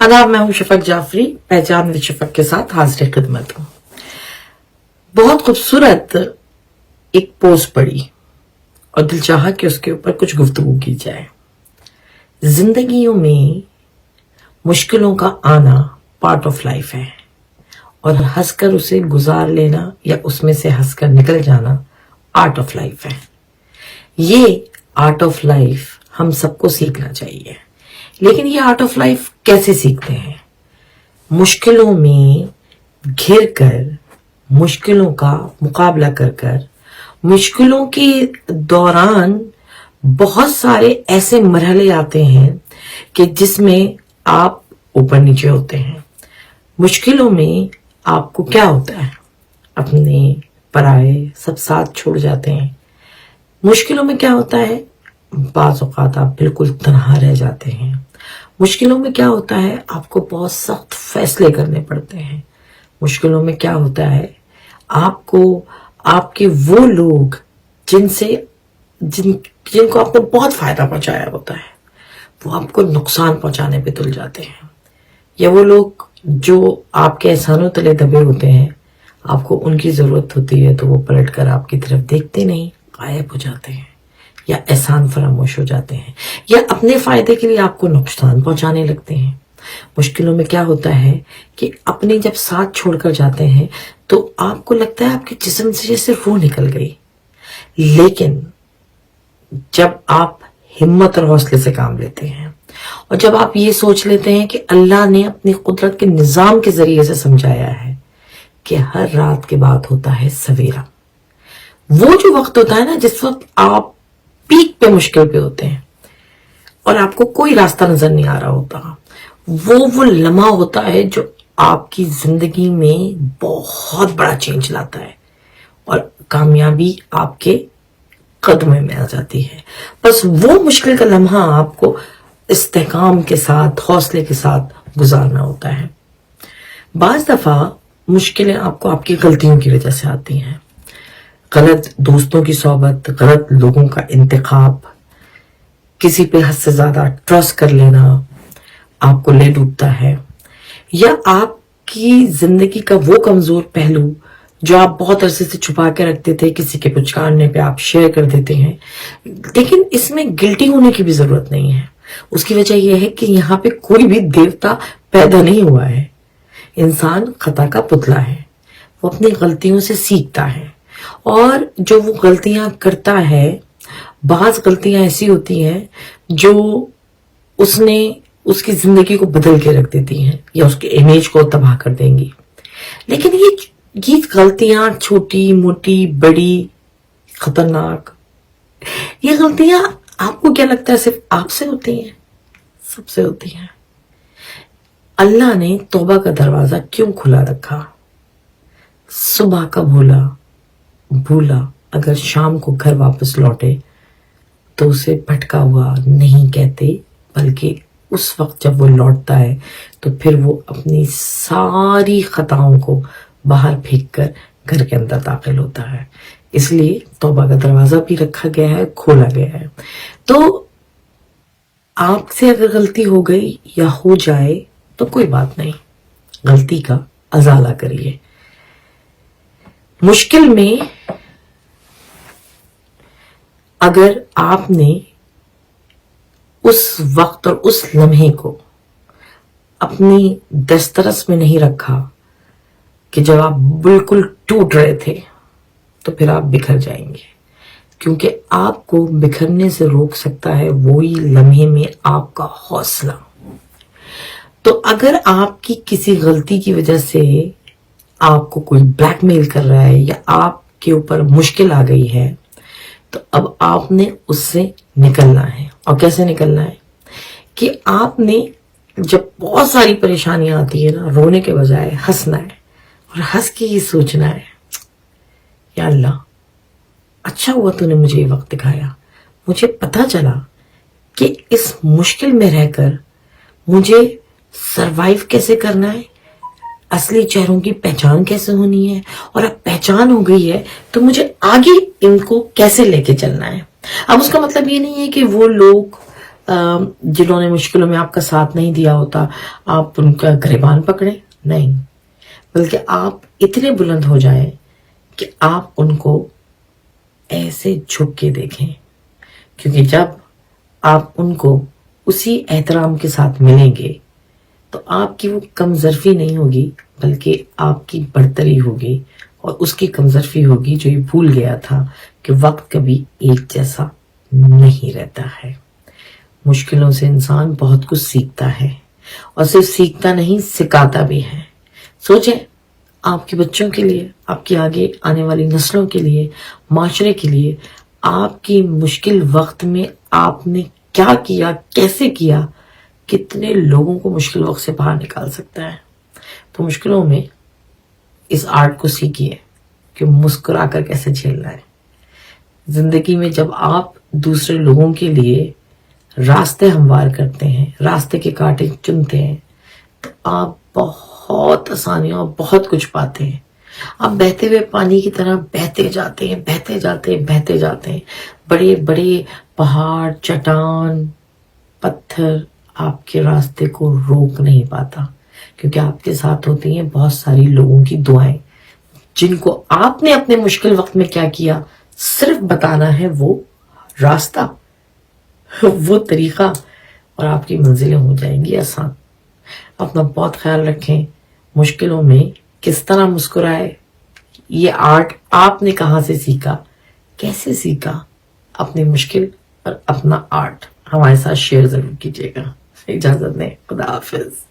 आदाब, मैं हूं शफक जाफरी, पहचान विद शफक के साथ हाजिर खिदमत हूं। बहुत खूबसूरत एक पोस्ट पढ़ी और दिल चाहा कि उसके ऊपर कुछ गुफ्तगू की जाए। जिंदगियों में मुश्किलों का आना पार्ट ऑफ लाइफ है और हंसकर उसे गुजार लेना या उसमें से हंसकर निकल जाना आर्ट ऑफ लाइफ है। ये आर्ट ऑफ लाइफ हम सबको सीखना चाहिए, लेकिन ये आर्ट ऑफ लाइफ कैसे सीखते हैं? मुश्किलों में घिर कर, मुश्किलों का मुकाबला कर कर, मुश्किलों के दौरान बहुत सारे ऐसे मरहले आते हैं कि जिसमें आप ऊपर नीचे होते हैं। मुश्किलों में आपको क्या होता है? अपने पराए सब साथ छोड़ जाते हैं। मुश्किलों में क्या होता है? बाज़ औक़ात आप बिल्कुल तन्हा रह जाते हैं। मुश्किलों में क्या होता है? आपको बहुत सख्त फैसले करने पड़ते हैं। मुश्किलों में क्या होता है? आपको आपके वो लोग जिनको आपने बहुत फायदा पहुंचाया होता है, वो आपको नुकसान पहुंचाने पे तुल जाते हैं। या वो लोग जो आपके एहसानों तले दबे होते हैं, आपको उनकी जरूरत होती है तो वो पलट कर आपकी तरफ देखते नहीं, गायब हो जाते हैं या एहसान फरामोश हो जाते हैं या अपने फायदे के लिए आपको नुकसान पहुंचाने लगते हैं। मुश्किलों में क्या होता है कि अपने जब साथ छोड़कर जाते हैं तो आपको लगता है आपके जिस्म से जैसे रूह निकल गई, लेकिन जब आप हिम्मत और हौसले से काम लेते हैं और जब आप ये सोच लेते हैं कि अल्लाह ने अपनी कुदरत के निजाम के जरिए से समझाया है कि हर रात के बाद होता है सवेरा, वो जो वक्त होता है ना जिस वक्त आप पीक पे मुश्किल पे होते हैं और आपको कोई रास्ता नजर नहीं आ रहा होता, वो लम्हा होता है जो आपकी जिंदगी में बहुत बड़ा चेंज लाता है और कामयाबी आपके कदमों में आ जाती है। बस वो मुश्किल का लम्हा आपको इस्तेकाम के साथ, हौसले के साथ गुजारना होता है। बाज दफा मुश्किलें आपको आपकी गलतियों की वजह से आती हैं। गलत दोस्तों की सोहबत, गलत लोगों का इंतखाब, किसी पे हद से ज्यादा ट्रस्ट कर लेना आपको ले डूबता है, या आपकी जिंदगी का वो कमजोर पहलू जो आप बहुत अरसे से छुपा के रखते थे, किसी के पुचकारने पे आप शेयर कर देते हैं। लेकिन इसमें गिल्टी होने की भी जरूरत नहीं है। उसकी वजह यह है कि यहाँ पे कोई भी देवता पैदा नहीं हुआ है। इंसान खता का पुतला है, वो अपनी गलतियों से सीखता है और जो वो गलतियां करता है, बाज गलतियां ऐसी होती हैं जो उसने उसकी जिंदगी को बदल के रख देती हैं या उसके इमेज को तबाह कर देंगी। लेकिन ये गलतियां छोटी मोटी बड़ी खतरनाक, ये गलतियां आपको क्या लगता है सिर्फ आपसे होती हैं? सबसे होती हैं। अल्लाह ने तौबा का दरवाजा क्यों खुला रखा? सुबह का भूला अगर शाम को घर वापस लौटे तो उसे भटका हुआ नहीं कहते, बल्कि उस वक्त जब वो लौटता है तो फिर वो अपनी सारी खताओं को बाहर फेंक कर घर के अंदर दाखिल होता है। इसलिए तौबा का दरवाजा भी रखा गया है, खोला गया है। तो आपसे अगर गलती हो गई या हो जाए तो कोई बात नहीं, गलती का अजाला करिए। मुश्किल में अगर आपने उस वक्त और उस लम्हे को अपनी दस्तरस में नहीं रखा कि जब आप बिल्कुल टूट रहे थे, तो फिर आप बिखर जाएंगे, क्योंकि आपको बिखरने से रोक सकता है वही लम्हे में आपका हौसला। तो अगर आपकी किसी गलती की वजह से आपको कोई ब्लैकमेल कर रहा है या आपके ऊपर मुश्किल आ गई है, तो अब आपने उससे निकलना है। और कैसे निकलना है? कि आपने जब बहुत सारी परेशानियां आती है ना, रोने के बजाय हंसना है और हंस के ये सोचना है, या अल्लाह अच्छा हुआ तूने मुझे ये वक्त दिखाया, मुझे पता चला कि इस मुश्किल में रहकर मुझे सरवाइव कैसे करना है, असली चेहरों की पहचान कैसे होनी है, और अब पहचान हो गई है तो मुझे आगे इनको कैसे लेके चलना है। अब उसका मतलब ये नहीं है कि वो लोग جنہوں نے مشکلوں میں آپ کا ساتھ نہیں دیا ہوتا آپ ان کا گریبان پکڑیں، نہیں، بلکہ آپ اتنے بلند ہو جائیں کہ آپ ان کو ایسے جھک کے دیکھیں، کیونکہ جب آپ ان کو اسی احترام کے ساتھ ملیں گے تو آپ کی وہ کم ظرفی نہیں ہوگی بلکہ آپ کی برتری ہوگی، اور اس کی کم ظرفی ہوگی جو یہ بھول گیا تھا کہ وقت کبھی ایک جیسا نہیں رہتا ہے۔ مشکلوں سے انسان بہت کچھ سیکھتا ہے، اور صرف سیکھتا نہیں سکھاتا بھی ہے۔ سوچیں، آپ کے بچوں کے لیے، آپ کی آگے آنے والی نسلوں کے لیے، معاشرے کے لیے، آپ کی مشکل وقت میں آپ نے کیا کیا، کیسے کیا، کتنے لوگوں کو مشکل وقت سے باہر نکال سکتا ہے۔ تو مشکلوں میں اس آرٹ کو سیکھیے کہ مسکرا کر کیسے جھیلنا ہے۔ زندگی میں جب آپ دوسرے لوگوں کے لیے راستے ہموار کرتے ہیں، راستے کے کانٹے چنتے ہیں، تو آپ بہت آسانیاں اور بہت کچھ پاتے ہیں۔ آپ بہتے ہوئے پانی کی طرح بہتے جاتے ہیں، بہتے جاتے ہیں، بہتے جاتے ہیں۔ بڑے بڑے پہاڑ، چٹان، پتھر آپ کے راستے کو روک نہیں پاتا، کیونکہ آپ کے ساتھ ہوتی ہیں بہت ساری لوگوں کی دعائیں، جن کو آپ نے اپنے مشکل وقت میں کیا کیا صرف بتانا ہے، وہ راستہ، وہ طریقہ، اور آپ کی منزلیں ہو جائیں گی آسان۔ اپنا بہت خیال رکھیں، مشکلوں میں کس طرح مسکرائے، یہ آرٹ آپ نے کہاں سے سیکھا، کیسے سیکھا، اپنی مشکل اور اپنا آرٹ ہمارے ساتھ شیئر ضرور کیجیے گا۔ اجازت دیں، خدا حافظ۔